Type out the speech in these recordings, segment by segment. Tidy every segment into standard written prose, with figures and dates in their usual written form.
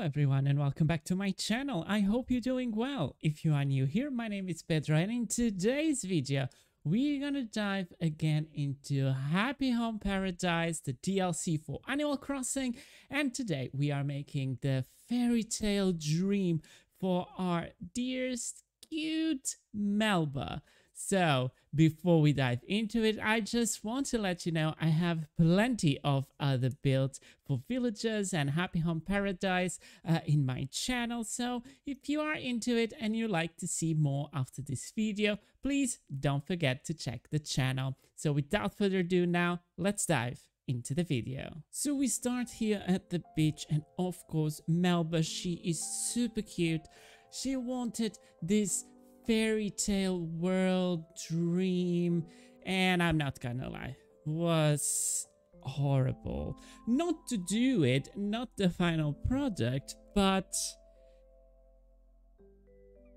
everyone and welcome back to my channel. I hope you're doing well. If you are new here, my name is Pedro and in today's video we're gonna dive again into Happy Home Paradise, the DLC for Animal Crossing, and today we are making the fairy tale dream for our dearest cute Melba. So before we dive into it, I just want to let you know I have plenty of other builds for villagers and Happy Home Paradise in my channel. So if you are into it and you like to see more after this video, please don't forget to check the channel. So without further ado now, let's dive into the video. So we start here at the beach and of course Melba, she is super cute. She wanted this fairy tale world dream, and I'm not gonna lie, was horrible. Not to do it, not the final product, but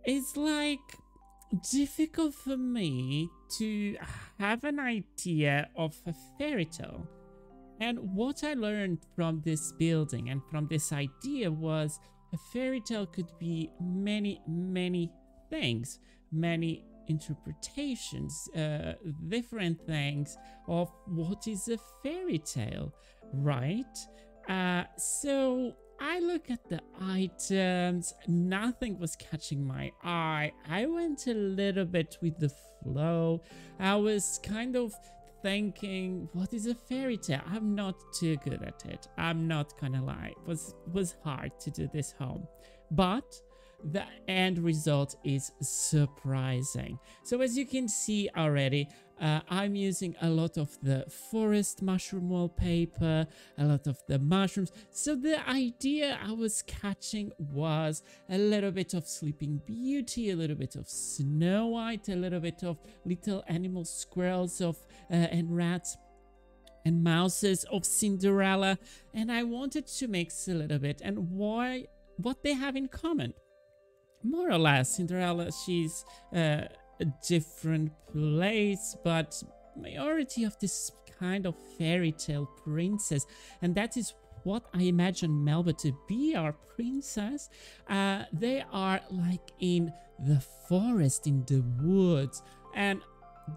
it's like difficult for me to have an idea of a fairy tale. And what I learned from this building and from this idea was a fairy tale could be many things, many interpretations, different things of what is a fairy tale, right? So I look at the items, nothing was catching my eye. I went a little bit with the flow. I was kind of thinking, what is a fairy tale? I'm not too good at it. I'm not gonna lie. It was hard to do this home, but the end result is surprising. So as you can see already, I'm using a lot of the forest mushroom wallpaper, a lot of the mushrooms. So the idea I was catching was a little bit of Sleeping Beauty, a little bit of Snow White, a little bit of little animal squirrels and rats and mouses of Cinderella. And I wanted to mix a little bit, and what they have in common. More or less, Cinderella, she's a different place, but majority of this kind of fairy tale princess, and that is what I imagine Melba to be, our princess. They are like in the forest, in the woods, and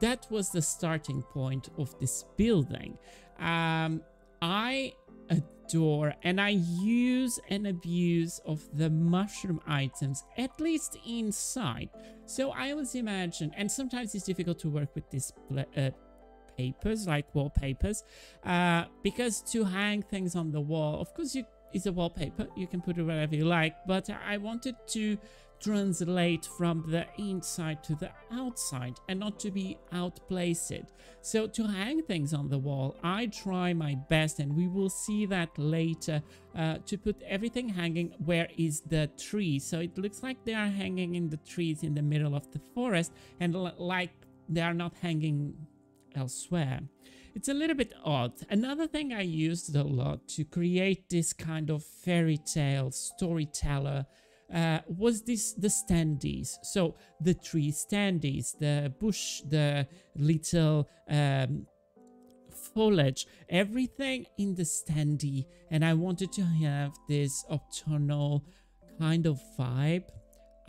that was the starting point of this building. I adore and I use and abuse of the mushroom items, at least inside. So I always imagine, and sometimes it's difficult to work with these papers, like wallpapers, because to hang things on the wall, of course it's a wallpaper, you can put it wherever you like, but I wanted to translate from the inside to the outside and not to be outplaced. So to hang things on the wall, I try my best, and we will see that later, to put everything hanging where is the tree. So it looks like they are hanging in the trees in the middle of the forest, and like they are not hanging elsewhere. It's a little bit odd. Another thing I used a lot to create this kind of fairy tale storyteller was the standees. So the tree standees, the bush, the little foliage, everything in the standee, and I wanted to have this nocturnal kind of vibe.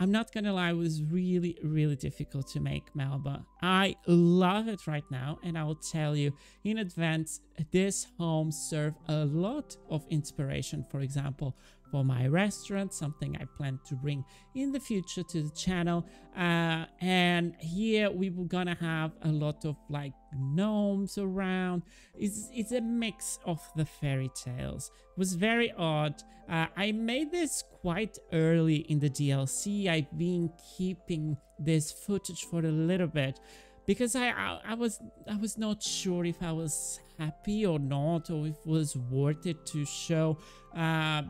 I'm not gonna lie, it was really difficult to make Melba. I love it right now, and I will tell you in advance, this home served a lot of inspiration, for example, for my restaurant, something I plan to bring in the future to the channel. And here we were gonna have a lot of like gnomes around. It's a mix of the fairy tales. It was very odd. I made this quite early in the DLC. I've been keeping this footage for a little bit because I was not sure if I was happy or not, or if it was worth it to show,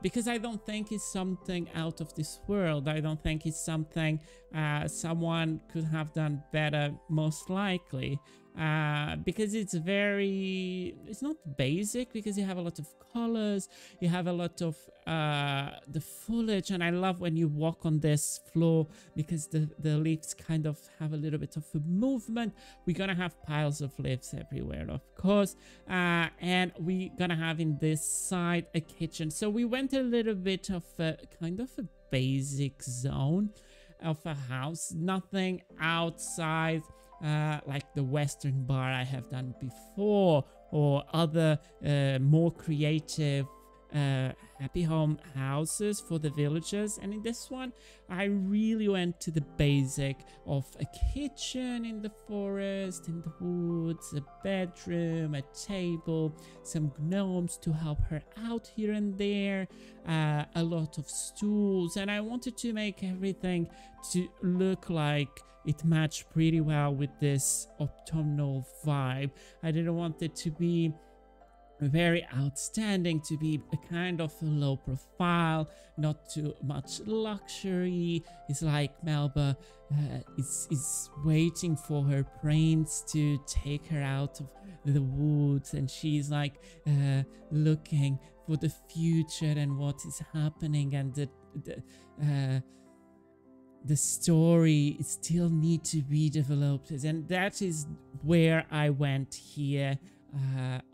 because I don't think it's something out of this world. I don't think it's something someone could have done better, most likely. because it's not basic, because you have a lot of colors, you have a lot of the foliage, and I love when you walk on this floor because the leaves kind of have a little bit of a movement. We're gonna have piles of leaves everywhere, of course, and we're gonna have in this side a kitchen. So we went a little bit of a kind of a basic zone of a house, nothing outside like the Western bar I have done before, or other more creative happy home houses for the villagers. And in this one I really went to the basic of a kitchen in the forest, in the woods, a bedroom, a table, some gnomes to help her out here and there, a lot of stools, and I wanted to make everything to look like it matched pretty well with this autumnal vibe. I didn't want it to be very outstanding, to be a kind of a low profile, not too much luxury. It's like Melba is waiting for her prince to take her out of the woods, and she's like looking for the future and what is happening, and the story still need to be developed. And that is where I went here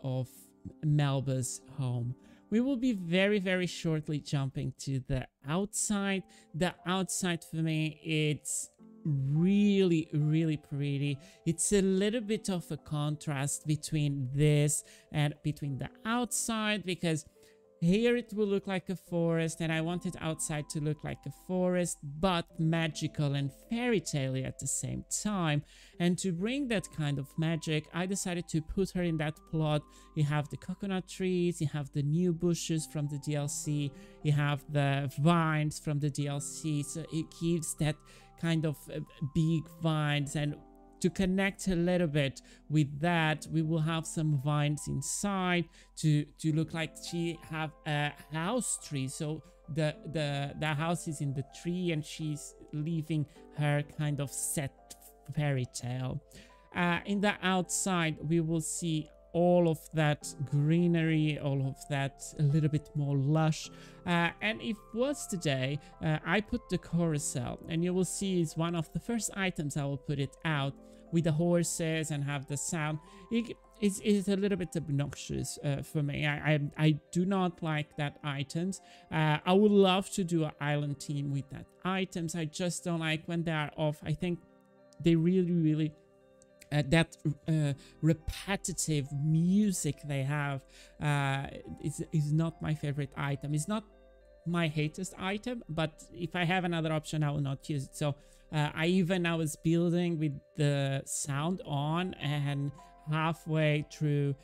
of Melba's home. We will be very shortly jumping to the outside. The outside for me, it's really pretty. It's a little bit of a contrast between this and between the outside, because here it will look like a forest, and I want it outside to look like a forest, but magical and fairy tale at the same time. And to bring that kind of magic, I decided to put her in that plot. You have the coconut trees, you have the new bushes from the DLC, you have the vines from the DLC, so it gives that kind of big vines. And to connect a little bit with that, we will have some vines inside to look like she have a house tree. So the house is in the tree, and she's leaving her kind of set fairy tale. In the outside, we will see all of that greenery, all of that a little bit more lush. And if was today, I put the carousel, and you will see is one of the first items I will put it out, with the horses and have the sound. It's a little bit obnoxious for me. I do not like that items. I would love to do an island team with that items. I just don't like when they are off. I think they really that repetitive music they have is not my favorite item. It's not my hatest item, but if I have another option, I will not use it. So I was building with the sound on, and halfway through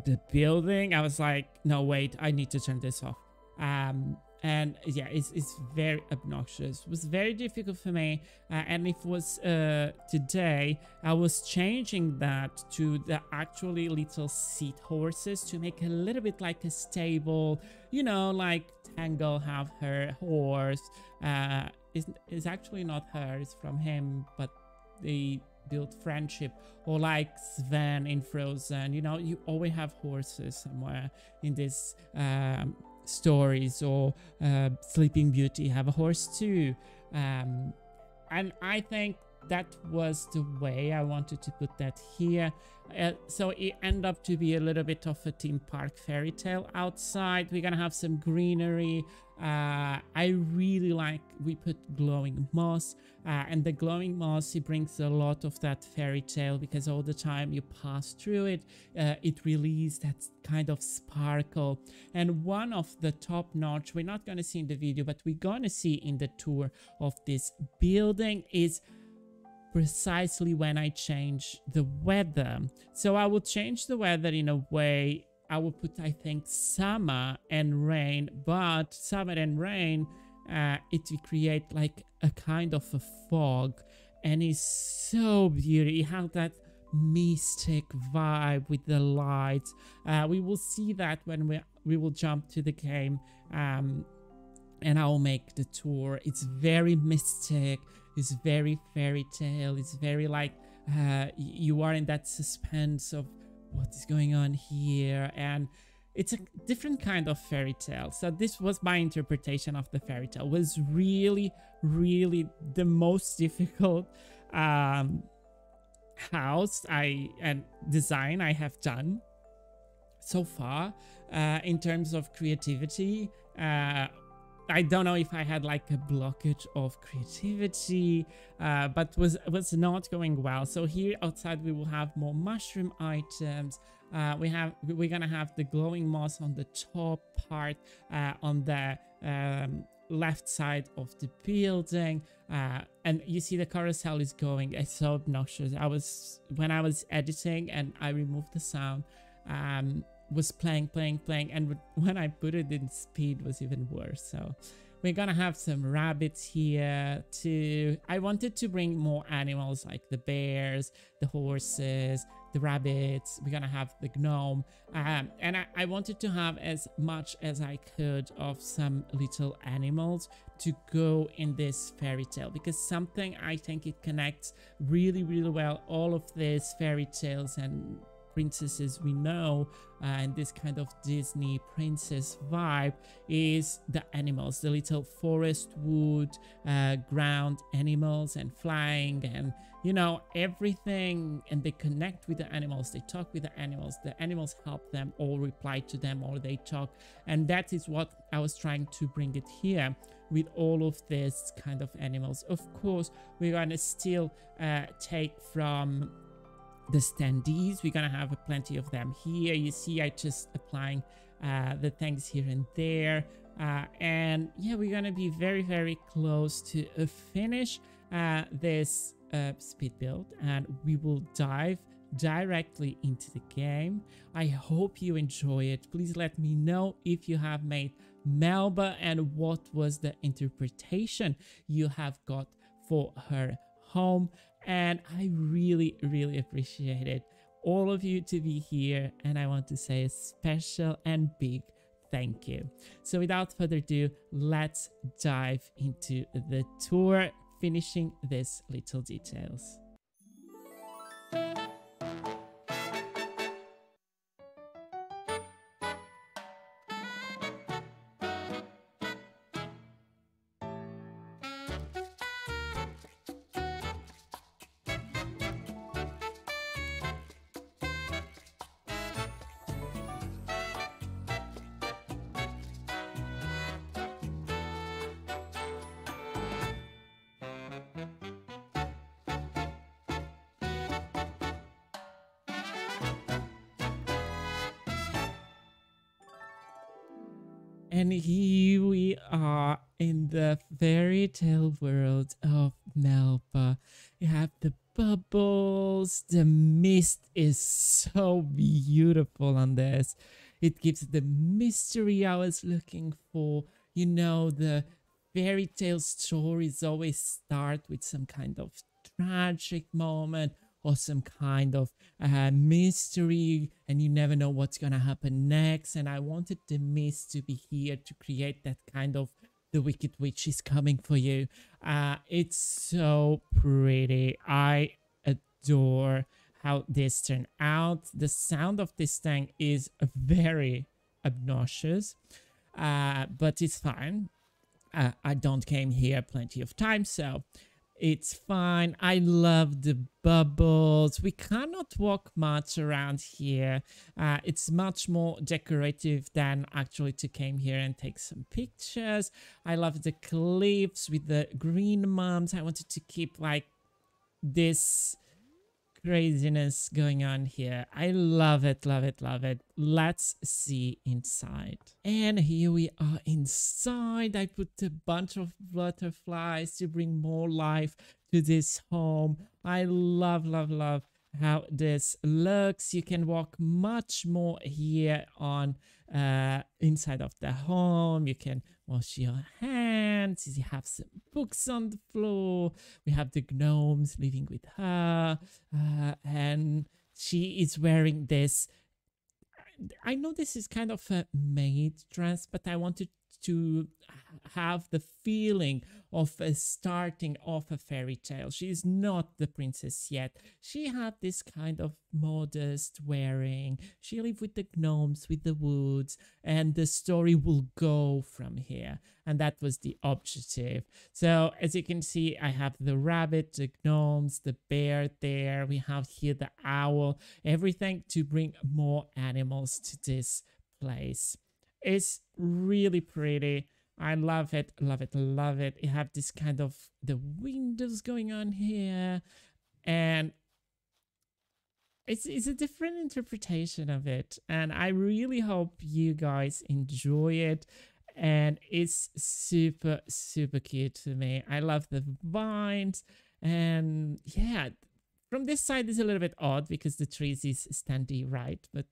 the building I was like, no wait, I need to turn this off. And yeah, it's very obnoxious. It was very difficult for me, and it was today I was changing that to the actually little seat horses to make a little bit like a stable, you know, like Tangle have her horse. It's actually not her, it's from him, but they build friendship. Or like Sven in Frozen, you know, you always have horses somewhere in this stories, or Sleeping Beauty have a horse too, and I think that was the way I wanted to put that here. So it ended up to be a little bit of a theme park fairy tale outside. We're gonna have some greenery. I really like we put glowing moss, and the glowing moss, it brings a lot of that fairy tale, because all the time you pass through it, it releases that kind of sparkle. And one of the top notch, we're not gonna see in the video, but we're gonna see in the tour of this building, is precisely when I change the weather. So I will change the weather in a way, I will put, I think, summer and rain, but summer and rain, it will create like a kind of a fog, and it's so beautiful. You have that mystic vibe with the lights. We will see that when we will jump to the game, and I will make the tour. It's very mystic, it's very fairy tale, it's very like you are in that suspense of what is going on here, and it's a different kind of fairy tale. So this was my interpretation of the fairy tale. It was really, really the most difficult house and design I have done so far in terms of creativity. I don't know if I had like a blockage of creativity, but was not going well. So here outside we will have more mushroom items. We're gonna have the glowing moss on the top part, on the left side of the building, and you see the carousel is going. It's so obnoxious. When I was editing and I removed the sound, was playing, and when I put it in speed was even worse. So we're gonna have some rabbits here too. I wanted to bring more animals like the bears, the horses, the rabbits. We're gonna have the gnome, and I wanted to have as much as I could of some little animals to go in this fairy tale, because something I think it connects really, really well all of these fairy tales and princesses we know, and this kind of Disney princess vibe is the animals, the little forest wood ground animals, and flying, and you know, everything. And they connect with the animals, they talk with the animals help them or reply to them, or they talk. And that is what I was trying to bring it here with all of this kind of animals. Of course, we're gonna still take from the standees. We're gonna have plenty of them here. You see I just applying the things here and there, and yeah, we're gonna be very, very close to finish this speed build, and we will dive directly into the game. I hope you enjoy it. Please let me know if you have made Melba and what was the interpretation you have got for her home. And I really, really appreciated all of you to be here, and I want to say a special and big thank you. So without further ado, let's dive into the tour, finishing these little details. And here we are in the fairy tale world of Melba. You have the bubbles, the mist is so beautiful on this. It gives the mystery I was looking for. You know, the fairy tale stories always start with some kind of tragic moment or some kind of mystery, and you never know what's gonna happen next. And I wanted the mist to be here to create that kind of the Wicked Witch is coming for you. It's so pretty. I adore how this turned out. The sound of this thing is very obnoxious, but it's fine. I don't came here plenty of times, so it's fine. I love the bubbles. We cannot walk much around here. It's much more decorative than actually to come here and take some pictures. I love the cliffs with the green mums. I wanted to keep like this craziness going on here. I love it, love it, love it. Let's see inside. And here we are inside. I put a bunch of butterflies to bring more life to this home. I love, love, love how this looks. You can walk much more here on inside of the home. You can wash your hands. You have some books on the floor. We have the gnomes living with her, and she is wearing this. I know this is kind of a maid dress, but I wanted to have the feeling of starting off a fairy tale. She is not the princess yet. She had this kind of modest wearing. She lived with the gnomes, with the woods, and the story will go from here. And that was the objective. So as you can see, I have the rabbit, the gnomes, the bear there. We have here the owl, everything to bring more animals to this place. It's really pretty. I love it, love it, love it. You have this kind of the windows going on here, and it's a different interpretation of it. And I really hope you guys enjoy it. And it's super, super cute to me. I love the vines, and yeah, from this side is a little bit odd because the trees is standing right, but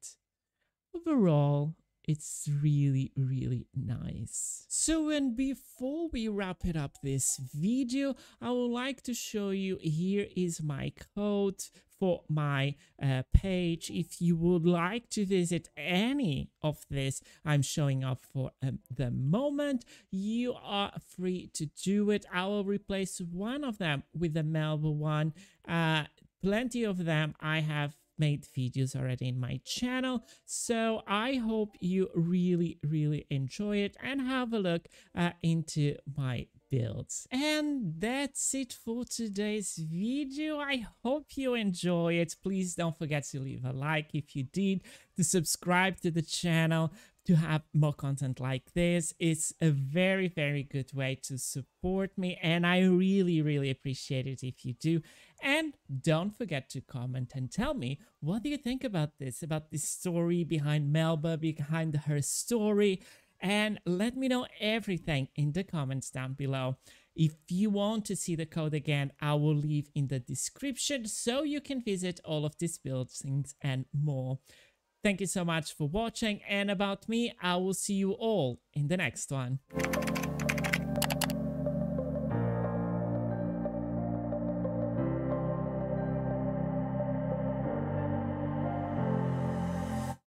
overall, it's really, really nice. So, and before we wrap it up this video, I would like to show you, here is my code for my page. If you would like to visit any of this I'm showing up for the moment, you are free to do it. I will replace one of them with the Melba one. Plenty of them I have made videos already in my channel, so I hope you really, really enjoy it and have a look into my builds. And that's it for today's video. I hope you enjoy it. Please don't forget to leave a like if you did, to subscribe to the channel to have more content like this. It's a very, very good way to support me, and I really, really appreciate it if you do. And don't forget to comment and tell me, what do you think about this story behind Melba, behind her story, and let me know everything in the comments down below. If you want to see the code again, I will leave in the description so you can visit all of these buildings and more. Thank you so much for watching, and about me, I will see you all in the next one.